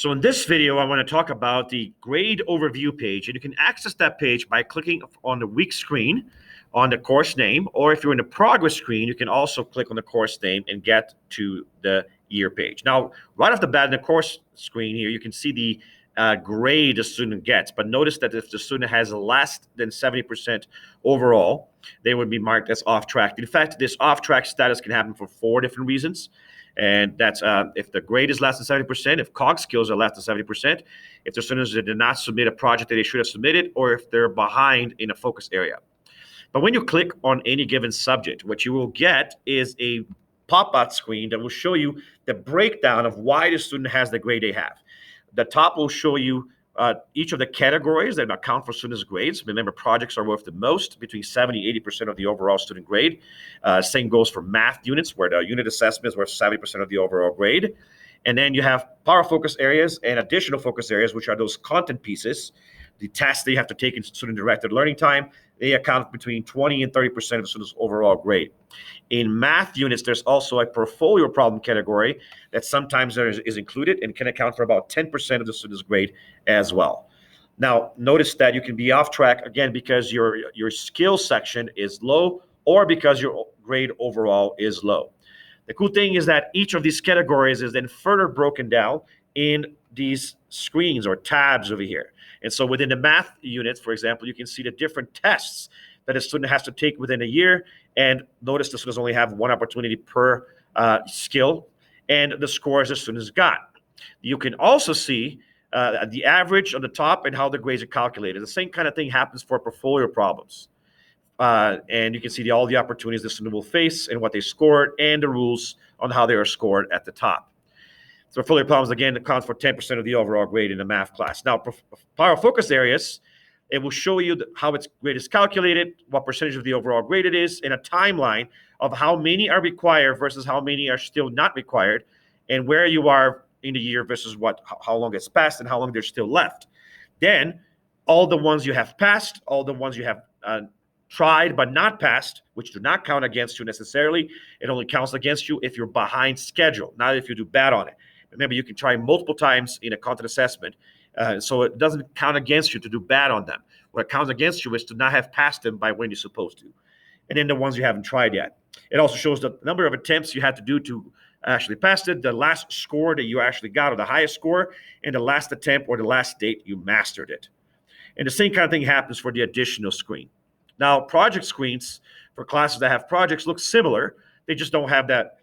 So in this video, I want to talk about the grade overview page, and you can access that page by clicking on the week screen on the course name, or if you're in the progress screen, you can also click on the course name and get to the year page. Now, right off the bat in the course screen here, you can see the grade the student gets, but notice that if the student has less than 70% overall, they would be marked as off track. In fact, this off track status can happen for 4 different reasons. And that's if the grade is less than 70%, if cog skills are less than 70%, if the students did not submit a project that they should have submitted, or if they're behind in a focus area. But when you click on any given subject, what you will get is a pop-out screen that will show you the breakdown of why the student has the grade they have. The top will show you each of the categories that account for students' grades. Remember, projects are worth the most, between 70-80% of the overall student grade. Same goes for math units, where the unit assessment is worth 70% of the overall grade. And then you have power focus areas and additional focus areas, which are those content pieces, the tests they have to take in student-directed learning time. They account between 20 and 30% of the student's overall grade. In math units, there's also a portfolio problem category that sometimes is included and can account for about 10% of the student's grade as well. Now, notice that you can be off track, again, because your skill section is low or because your grade overall is low. The cool thing is that each of these categories is then further broken down in these screens or tabs over here. And so within the math units, for example, you can see the different tests that a student has to take within a year. And notice the students only have one opportunity per skill and the scores the students got. You can also see the average on the top and how the grades are calculated. The same kind of thing happens for portfolio problems. And you can see all the opportunities the student will face and what they scored and the rules on how they are scored at the top. So portfolio problems, again, account for 10% of the overall grade in the math class. Now, power focus areas, it will show you how its grade is calculated, what percentage of the overall grade it is, and a timeline of how many are required versus how many are still not required, and where you are in the year versus how long it's passed and how long there's still left. Then, all the ones you have passed, all the ones you have tried but not passed, which do not count against you necessarily. It only counts against you if you're behind schedule, not if you do bad on it. Remember, you can try multiple times in a content assessment, so it doesn't count against you to do bad on them. What counts against you is to not have passed them by when you're supposed to. And then the ones you haven't tried yet. It also shows the number of attempts you had to do to actually pass it, the last score that you actually got, or the highest score, and the last attempt or the last date you mastered it. And the same kind of thing happens for the additional screen. Now, project screens for classes that have projects look similar. They just don't have that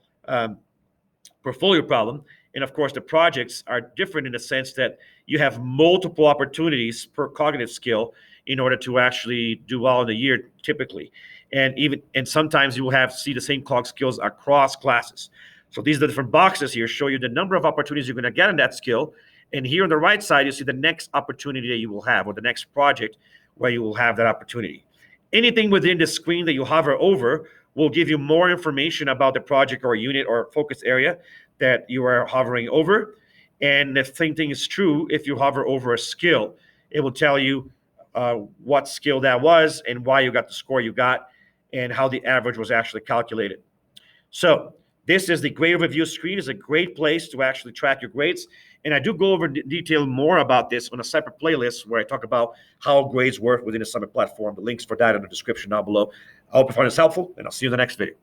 portfolio problem. And of course, the projects are different in the sense that you have multiple opportunities per cognitive skill in order to actually do well in the year, typically. And sometimes you will see the same cog skills across classes. So these are the different boxes here, show you the number of opportunities you're going to get in that skill. And here on the right side, you see the next opportunity that you will have, or the next project where you will have that opportunity. Anything within the screen that you hover over will give you more information about the project or unit or focus area that you are hovering over. And the same thing is true if you hover over a skill. It will tell you what skill that was and why you got the score you got and how the average was actually calculated. So this is the grade overview screen. It's a great place to actually track your grades. And I do go over detail more about this on a separate playlist where I talk about how grades work within the Summit platform. The links for that in the description down below. I hope you find this helpful, and I'll see you in the next video.